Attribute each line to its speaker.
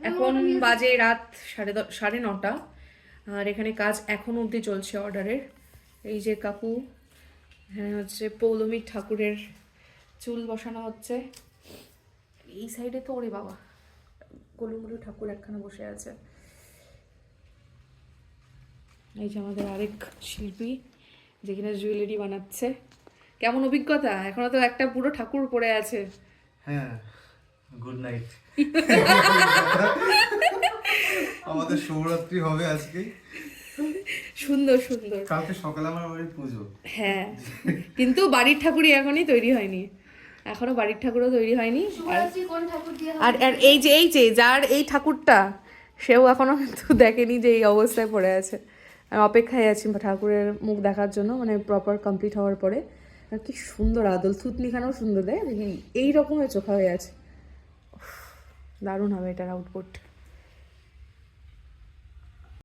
Speaker 1: এখন বাজে রাত 9:30 আর এখানে কাজ এখন অবধি চলছে অর্ডারের। এই যে কাকু এখানে হচ্ছে পৌলমী ঠাকুরের চুল বসানো হচ্ছে। এই সাইডে তো ওরে বাবা গোলুমুলু ঠাকুর একখানা বসে আছে। এই যে আমাদের আরেক শিল্পী যেখানে জুয়েলারি বানাচ্ছে। কেমন অভিজ্ঞতা? এখনো তো একটা পুরো ঠাকুর পড়ে আছে।
Speaker 2: হ্যাঁ, গুড নাইট। আমাদের শুভরাত্রি হবে আজকে।
Speaker 1: সুন্দর সুন্দর।
Speaker 2: কালকে সকালে আমার বাড়ি পুজো।
Speaker 1: হ্যাঁ, কিন্তু বাড়ির ঠাকুরই এখনই তৈরি হয়নি, এখনো বাড়ির ঠাকুরও তৈরি হয়নি। আর আর এই যে যার এই ঠাকুরটা সেও এখনো কিন্তু দেখেনি যে এই অবস্থায় পড়ে আছে। আমি অপেক্ষায় আছি ঠাকুরের মুখ দেখার জন্য, মানে প্রপার কমপ্লিট হওয়ার পরে। আর কি সুন্দর আদল, থুতনিখানাও সুন্দর, দেয় এই রকমের চোখা হয়ে আছে। দারুণ হবে এটার আউটপুট।